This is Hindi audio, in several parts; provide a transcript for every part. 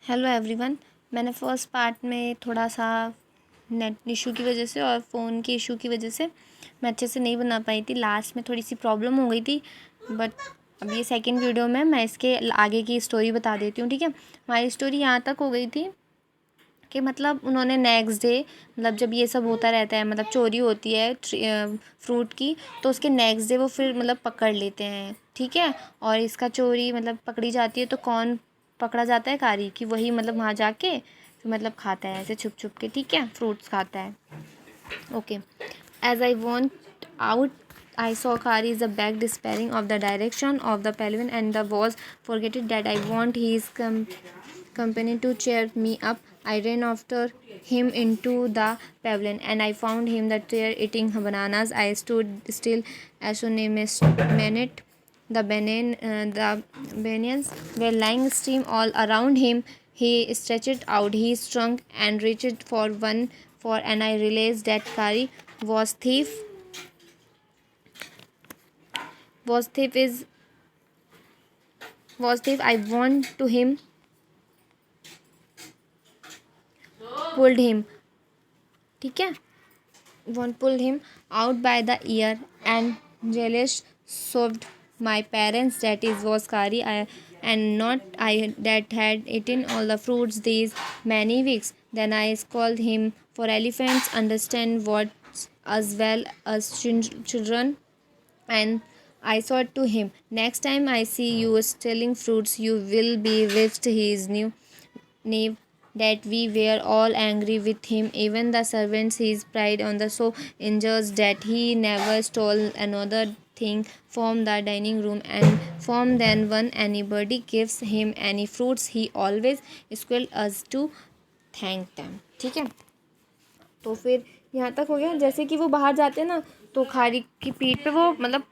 Hello everyone. मैंने फ़र्स्ट पार्ट में थोड़ा सा नेट इशू की वजह से और फ़ोन के इशू की वजह से मैं अच्छे से नहीं बना पाई थी। लास्ट में थोड़ी सी प्रॉब्लम हो गई थी, बट अब ये सेकंड वीडियो में मैं इसके आगे की स्टोरी बता देती हूँ। ठीक है, हमारी स्टोरी यहाँ तक हो गई थी कि मतलब उन्होंने नेक्स्ट डे, मतलब जब ये सब होता रहता है, मतलब चोरी होती है फ्रूट की, तो उसके नेक्स्ट डे वो फिर मतलब पकड़ लेते हैं। ठीक है, और इसका चोरी मतलब पकड़ी जाती है तो कौन पकड़ा जाता है? कारी, कि वही मतलब वहाँ जाके फिर मतलब खाता है ऐसे छुप छुप के। ठीक है, फ्रूट्स खाता है। Okay, as I want out I saw Kari is the back despairing of the direction of the pavilion and the was forgetting that I want his company to cheer me up. I ran after him into the pavilion and I found him the chair eating bananas. I stood still as soon as minute. The bananas were lying stream all around him. He stretched out his trunk and reached for one for, and I realized that Kari was thief. Was thief is was thief. I want to him, pulled him. ठीक है, one pulled him out by the ear and jealous shoved my parents that is was Kari, and not I that had eaten all the fruits these many weeks. Then I scolded him for elephants understand words as well as children, and I said to him, next time I see you stealing fruits, you will be whipped. His new knave that we were all angry with him. Even the servants, his pride on the so injures that he never stole another thing from the dining room, and from then when anybody gives him any fruits, he always squealed us to thank them. ठीक है, तो फिर यहाँ तक हो गया। जैसे कि वो बाहर जाते हैं ना, तो खारी की पीठ पे वो मतलब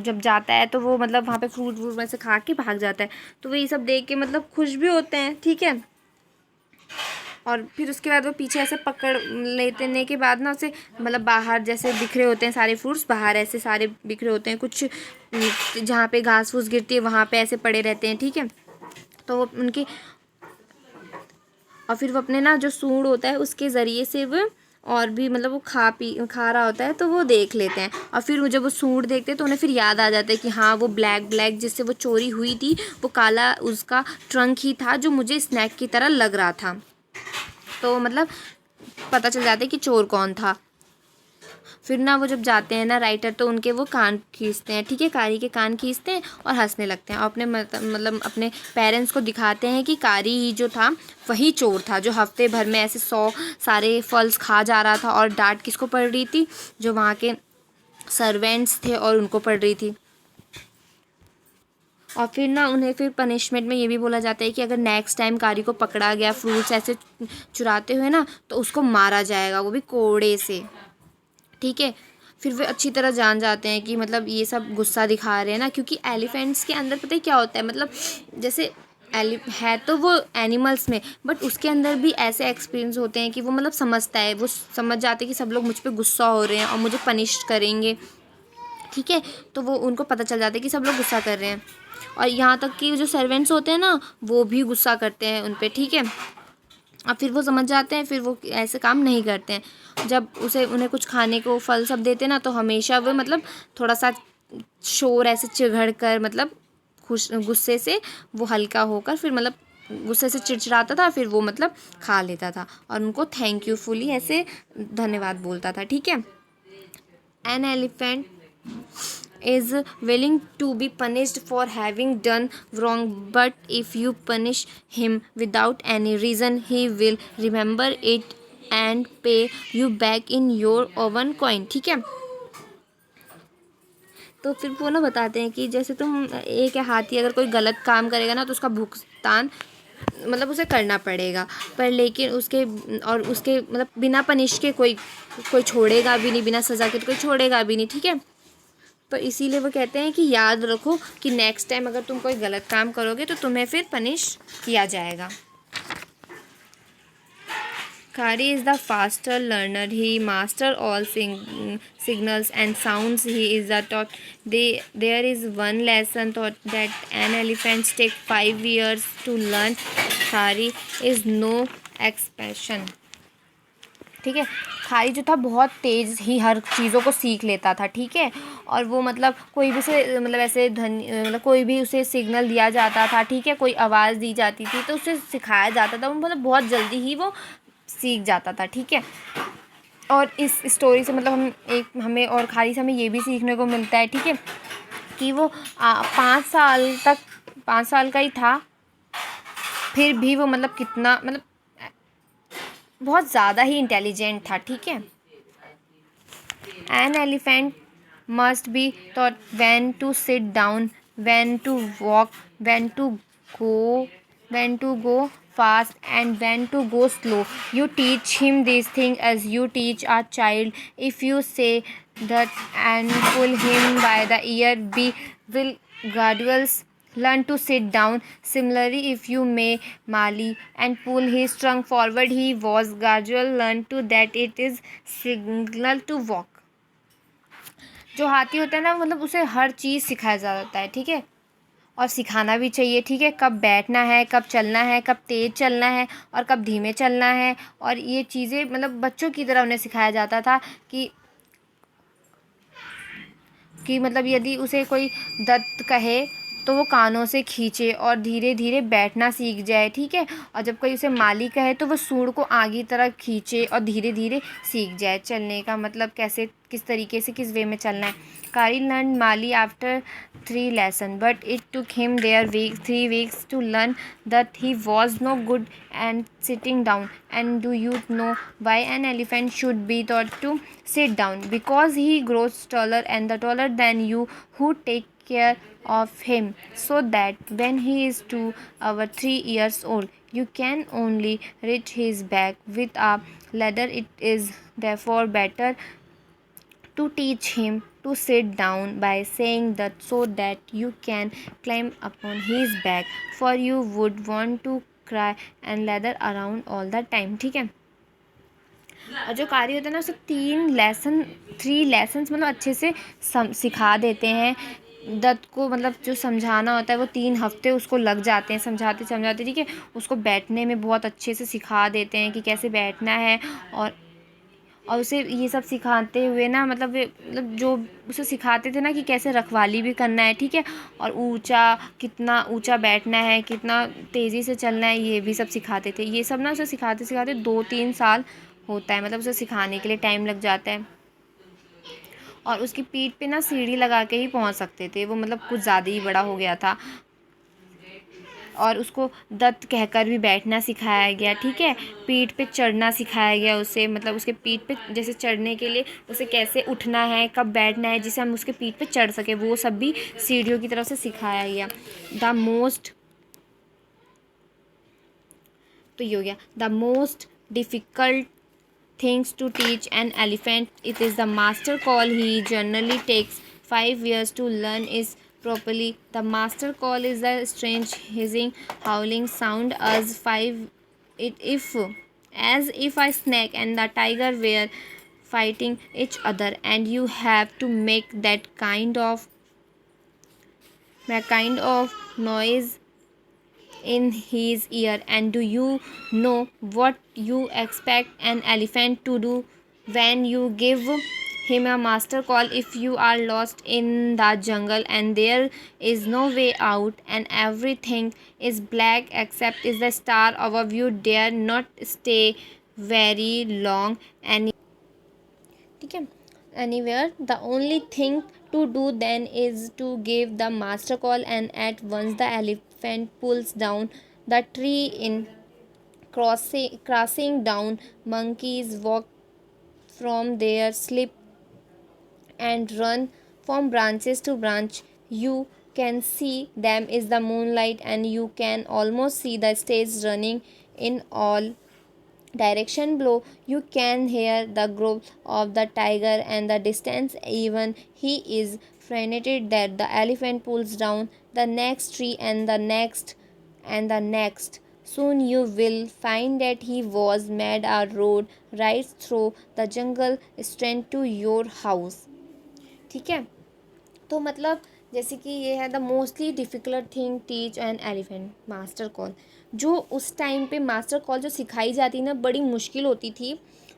जब जाता है तो वो मतलब वहाँ पे फ्रूट व्रूट में से खा के भाग जाता है, तो वो ये सब देख के मतलब खुश भी होते हैं। ठीक है, और फिर उसके बाद वो पीछे ऐसे पकड़ लेने के बाद ना उसे मतलब बाहर जैसे बिखरे होते हैं सारे फ्रूट्स, बाहर ऐसे सारे बिखरे होते हैं, कुछ जहाँ पे घास फूस गिरती है वहाँ पे ऐसे पड़े रहते हैं। ठीक है, तो वो उनकी, और फिर वो अपने ना जो सूंड होता है उसके ज़रिए से वो और भी मतलब वो खा रहा होता है, तो वो देख लेते हैं। और फिर वो जब वो सूंड देखते हैं तो उन्हें फिर याद आ जाता है कि हाँ, वो ब्लैक जिससे वो चोरी हुई थी, वो काला उसका ट्रंक ही था जो मुझे स्नैक की तरह लग रहा था। तो मतलब पता चल जाता है कि चोर कौन था। फिर ना वो जब जाते हैं ना राइटर, तो उनके वो कान खींचते हैं। ठीक है, कारी के कान खींचते हैं और हंसने लगते हैं और अपने मतलब अपने पेरेंट्स को दिखाते हैं कि कारी ही जो था वही चोर था जो हफ्ते भर में ऐसे 100 सारे फल्स खा जा रहा था। और डांट किसको पड़ रही थी? जो वहाँ के सर्वेंट्स थे और उनको पड़ रही थी। और फिर ना उन्हें फिर पनिशमेंट में ये भी बोला जाता है कि अगर नेक्स्ट टाइम कारी को पकड़ा गया फ्रूट्स ऐसे चुराते हुए ना, तो उसको मारा जाएगा, वो भी कोड़े से। ठीक है, फिर वे अच्छी तरह जान जाते हैं कि मतलब ये सब गुस्सा दिखा रहे हैं ना, क्योंकि एलिफेंट्स के अंदर पता है क्या होता है, मतलब जैसे है तो वो एनिमल्स में, बट उसके अंदर भी ऐसे एक्सपीरियंस होते हैं कि वो मतलब समझता है, वो समझ जाते हैं कि सब लोग मुझ पर गुस्सा हो रहे हैं और मुझे पनिश करेंगे। ठीक है, तो वो उनको पता चल जाता है कि सब लोग गुस्सा कर रहे हैं, और यहाँ तक कि जो सर्वेंट्स होते हैं ना वो भी गुस्सा करते हैं उन पर। ठीक है, अब फिर वो समझ जाते हैं, फिर वो ऐसे काम नहीं करते हैं। जब उन्हें कुछ खाने को फल सब देते ना, तो हमेशा वो मतलब थोड़ा सा शोर ऐसे चिढ़ कर, मतलब गुस्से से वो हल्का होकर फिर मतलब गुस्से से चिड़चिड़ाता था, फिर वो मतलब खा लेता था और उनको थैंक यू फुली ऐसे धन्यवाद बोलता था। ठीक है, an elephant is willing to be punished for having done wrong, but if you punish him without any reason, he will remember it and pay you back in your own coin. ठीक है, तो फिर वो ना बताते हैं कि जैसे तुम एक हाथी अगर कोई गलत काम करेगा ना, तो उसका भुगतान मतलब उसे करना पड़ेगा, पर लेकिन उसके मतलब बिना पनिश के कोई छोड़ेगा भी नहीं, बिना सज़ा के कोई छोड़ेगा भी नहीं। ठीक है, तो इसीलिए वो कहते हैं कि याद रखो कि नेक्स्ट टाइम अगर तुम कोई गलत काम करोगे तो तुम्हें फिर पनिश किया जाएगा। Kari is the faster learner. He master all signals and sounds. He is the taught. There is one lesson taught that an elephant take 5 years to learn. Kari is no expression. ठीक है, खारी जो था बहुत तेज़ ही हर चीज़ों को सीख लेता था। ठीक है, और वो मतलब कोई भी से मतलब ऐसे मतलब कोई भी उसे सिग्नल दिया जाता था, ठीक है, कोई आवाज़ दी जाती थी तो उसे सिखाया जाता था, वो मतलब बहुत जल्दी ही वो सीख जाता था। ठीक है, और इस स्टोरी से मतलब हमें और खारी से हमें ये भी सीखने को मिलता है, ठीक है, कि वो 5 साल का ही था, फिर भी वो मतलब कितना मतलब बहुत ज़्यादा ही इंटेलिजेंट था। ठीक है, an elephant must be taught when to sit down, when to walk, when to go when to go fast and when to go slow. You teach him these things as you teach a child. If you say that and pull him by the ear, he will gradually learn to sit down. Similarly, if you may Mali and pull his trunk forward, he was gradually learn to that it is signal to walk. जो हाथी होता है ना, मतलब उसे हर चीज़ सिखाया जाता है। ठीक है, और सिखाना भी चाहिए। ठीक है, कब बैठना है, कब चलना है, कब तेज़ चलना है और कब धीमे चलना है, और ये चीज़ें मतलब बच्चों की तरह उन्हें सिखाया जाता था कि मतलब यदि उसे कोई दत्त कहे तो वो कानों से खींचे और धीरे धीरे बैठना सीख जाए। ठीक है, और जब कोई उसे माली कहे तो वो सूंड को आगे तरफ खींचे और धीरे धीरे सीख जाए चलने का, मतलब कैसे किस तरीके से किस वे में चलना है। कारी लर्न माली आफ्टर 3 लेसन, but it took him there 3 weeks to learn that he was no good and sitting down. And do you know why an elephant should be taught to sit down? Because he grows taller and the taller than you, who take care of him, so that when he is 2 or 3 years old, you can only reach his back with a ladder. It is therefore better to teach him to sit down by saying that, so that you can climb upon his back, for you would want to cry and lather around all the time. ठीक है, और जो कारी होता है ना उसे 3 लेसन्स मतलब अच्छे से सिखा देते हैं। दत्त को मतलब जो समझाना होता है वो 3 हफ्ते उसको लग जाते हैं समझाते समझाते। ठीक है, उसको बैठने में बहुत अच्छे से सिखा देते हैं कि कैसे बैठना है, और उसे ये सब सिखाते हुए ना मतलब जो उसे सिखाते थे ना कि कैसे रखवाली भी करना है। ठीक है, और कितना ऊंचा बैठना है, कितना तेज़ी से चलना है, ये भी सब सिखाते थे। ये सब ना उसे सिखाते सिखाते 2-3 साल होता है, मतलब उसे सिखाने के लिए टाइम लग जाता है। और उसकी पीठ पे ना सीढ़ी लगा के ही पहुंच सकते थे वो, मतलब कुछ ज़्यादा ही बड़ा हो गया था। और उसको दत्त कहकर भी बैठना सिखाया गया। ठीक है, पीठ पे चढ़ना सिखाया गया उसे, मतलब उसके पीठ पे जैसे चढ़ने के लिए उसे कैसे उठना है, कब बैठना है, जिससे हम उसके पीठ पे चढ़ सके, वो सब भी सीढ़ियों की तरफ से सिखाया गया। द मोस्ट तो ये हो गया the most difficult things to teach an elephant. It is the master call. He generally takes 5 years to learn is properly. The master call is a strange hissing howling sound as if a snake and the tiger were fighting each other, and you have to make that kind of noise in his ear. And do you know what you expect an elephant to do when you give him a master call? If you are lost in the jungle and there is no way out and everything is black except is the star above you, dare not stay very long ठीक है anywhere. The only thing to do then is to give the master call, and at once the elephant pulls down the tree in crossing down. Monkeys walk from their slip and run from branches to branch. You can see them in the moonlight, and you can almost see the stage running in all direction below. You can hear the growl of the tiger and the distance. Even he is frantic that the elephant pulls down the next tree and the next and the next. Soon you will find that he was made a road right through the jungle straight to your house. ठीक है, तो मतलब जैसे कि ये है the mostly difficult thing teach an elephant, master call. जो उस टाइम पे मास्टर कॉल जो सिखाई जाती ना, बड़ी मुश्किल होती थी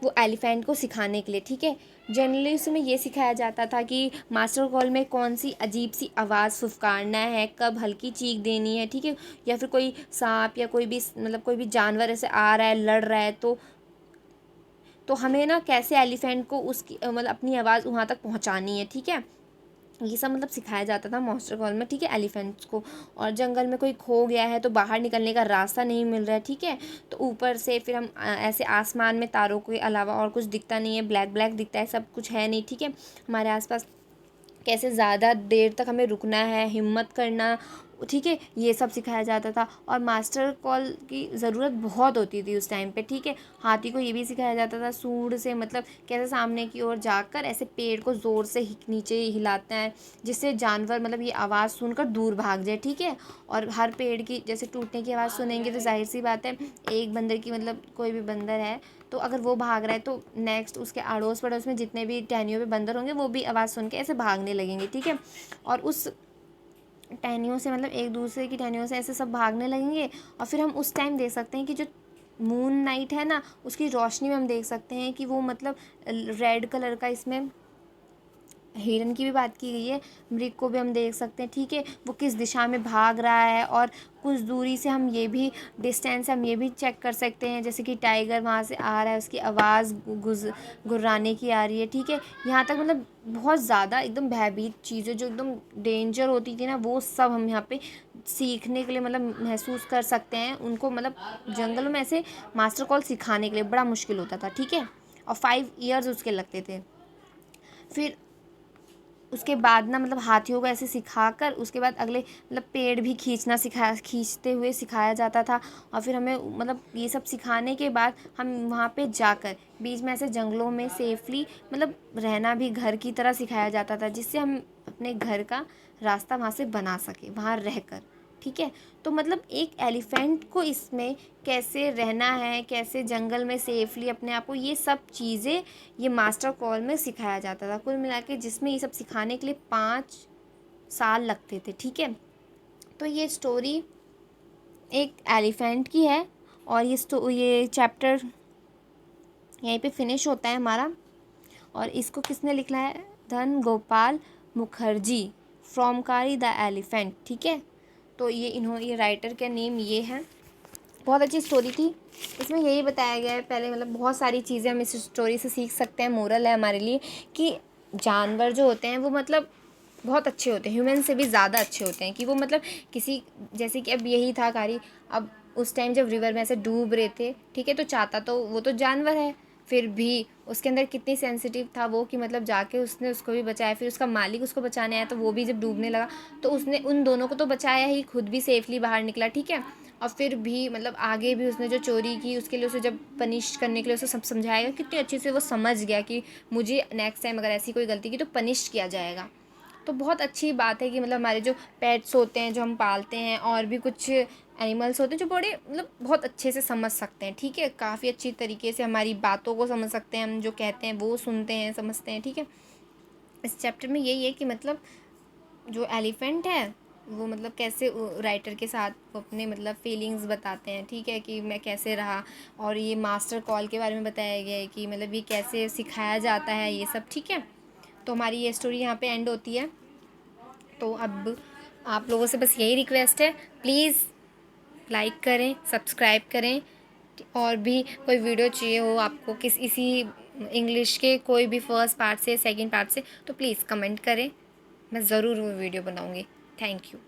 वो एलिफेंट को सिखाने के लिए, ठीक है। जनरली उसमें ये सिखाया जाता था कि मास्टर कॉल में कौन सी अजीब सी आवाज़ फुफकारना है, कब हल्की चीख देनी है, ठीक है, या फिर कोई सांप या कोई भी मतलब कोई भी जानवर ऐसे आ रहा है, लड़ रहा है, तो हमें ना कैसे एलिफेंट को उसकी मतलब अपनी आवाज़ वहाँ तक पहुँचानी है, ठीक है। ये सब मतलब सिखाया जाता था मास्टर कॉल में, ठीक है, एलिफेंट्स को। और जंगल में कोई खो गया है तो बाहर निकलने का रास्ता नहीं मिल रहा है, ठीक है, तो ऊपर से फिर हम ऐसे आसमान में तारों के अलावा और कुछ दिखता नहीं है, ब्लैक ब्लैक दिखता है, सब कुछ है नहीं, ठीक है, हमारे आसपास। कैसे ज़्यादा देर तक हमें रुकना है, हिम्मत करना, ठीक है, ये सब सिखाया जाता था। और मास्टर कॉल की ज़रूरत बहुत होती थी उस टाइम पे, ठीक है। हाथी को ये भी सिखाया जाता था सूंड से, मतलब कैसे सामने की ओर जाकर ऐसे पेड़ को ज़ोर से नीचे हिलाते हैं, जिससे जानवर मतलब ये आवाज़ सुनकर दूर भाग जाए, ठीक है। और हर पेड़ की जैसे टूटने की आवाज़ सुनेंगे तो जाहिर सी बात है, एक बंदर की मतलब कोई भी बंदर है तो अगर वो भाग रहा है तो नेक्स्ट उसके अड़ोस पड़ोस में जितने भी टहनियों पे बंदर होंगे वो भी आवाज़ सुन के ऐसे भागने लगेंगे, ठीक है। और उस टहनियों से मतलब एक दूसरे की टहनियों से ऐसे सब भागने लगेंगे। और फिर हम उस टाइम देख सकते हैं कि जो मून नाइट है ना, उसकी रोशनी में हम देख सकते हैं कि वो मतलब रेड कलर का, इसमें हिरन की भी बात की गई है, मृग को भी हम देख सकते हैं, ठीक है, वो किस दिशा में भाग रहा है। और कुछ दूरी से हम ये भी डिस्टेंस हम ये भी चेक कर सकते हैं, जैसे कि टाइगर वहाँ से आ रहा है, उसकी आवाज़ गुर्राने की आ रही है, ठीक है। यहाँ तक मतलब बहुत ज़्यादा एकदम भयभीत चीज़ें जो एकदम डेंजर होती थी ना, वो सब हम यहाँ पे सीखने के लिए मतलब महसूस कर सकते हैं उनको, मतलब जंगलों में ऐसे मास्टर कॉल सिखाने के लिए बड़ा मुश्किल होता था, ठीक है। और 5 ईयर्स उसके लगते थे। फिर उसके बाद ना मतलब हाथियों को ऐसे सिखाकर उसके बाद अगले मतलब पेड़ भी खींचते हुए सिखाया जाता था। और फिर हमें मतलब ये सब सिखाने के बाद हम वहाँ पे जाकर बीच में ऐसे जंगलों में सेफली मतलब रहना भी घर की तरह सिखाया जाता था, जिससे हम अपने घर का रास्ता वहाँ से बना सके वहाँ रहकर, ठीक है। तो मतलब एक एलिफेंट को इसमें कैसे रहना है, कैसे जंगल में सेफली अपने आप को, ये सब चीज़ें ये मास्टर कॉल में सिखाया जाता था। कुल मिला के जिसमें ये सब सिखाने के लिए 5 साल लगते थे, ठीक है। तो ये स्टोरी एक एलिफेंट की है। और ये चैप्टर यहीं पे फिनिश होता है हमारा। और इसको किसने लिखा है? धन गोपाल मुखर्जी, फ्रॉम कारी द एलिफेंट, ठीक है। तो ये राइटर का नेम ये है। बहुत अच्छी स्टोरी थी। इसमें यही बताया गया है पहले, मतलब बहुत सारी चीज़ें हम इस स्टोरी से सीख सकते हैं। मोरल है हमारे लिए कि जानवर जो होते हैं वो मतलब बहुत अच्छे होते हैं, ह्यूमन से भी ज़्यादा अच्छे होते हैं। कि वो मतलब किसी, जैसे कि अब यही था कारी, अब उस टाइम जब रिवर में ऐसे डूब रहे थे, ठीक है, तो चाहता तो वो तो जानवर है, फिर भी उसके अंदर कितनी सेंसिटिव था वो कि मतलब जाके उसने उसको भी बचाया। फिर उसका मालिक उसको बचाने आया तो वो भी जब डूबने लगा तो उसने उन दोनों को तो बचाया ही, खुद भी सेफली बाहर निकला, ठीक है। और फिर भी मतलब आगे भी उसने जो चोरी की उसके लिए उसे जब पनिश करने के लिए उसे सब समझाएगा, कितनी अच्छे से वो समझ गया कि मुझे नेक्स्ट टाइम अगर ऐसी कोई गलती की तो पनिश किया जाएगा। तो बहुत अच्छी बात है कि मतलब हमारे जो पेट्स होते हैं जो हम पालते हैं, और भी कुछ एनिमल्स होते हैं जो बड़े मतलब बहुत अच्छे से समझ सकते हैं, ठीक है, काफ़ी अच्छी तरीके से हमारी बातों को समझ सकते हैं, हम जो कहते हैं वो सुनते हैं, समझते हैं, ठीक है। इस चैप्टर में यही है कि मतलब जो एलिफेंट है वो मतलब कैसे राइटर के साथ वो अपने मतलब फीलिंग्स बताते हैं, ठीक है, कि मैं कैसे रहा। और ये मास्टर कॉल के बारे में बताया गया है कि मतलब ये कैसे सिखाया जाता है ये सब, ठीक है। तो हमारी ये स्टोरी यहाँ पे एंड होती है। तो अब आप लोगों से बस यही रिक्वेस्ट है, प्लीज़ लाइक करें, सब्सक्राइब करें। और भी कोई वीडियो चाहिए हो आपको किस इसी इंग्लिश के कोई भी फर्स्ट पार्ट से सेकंड पार्ट से, तो प्लीज़ कमेंट करें, मैं ज़रूर वो वीडियो बनाऊँगी। Thank you.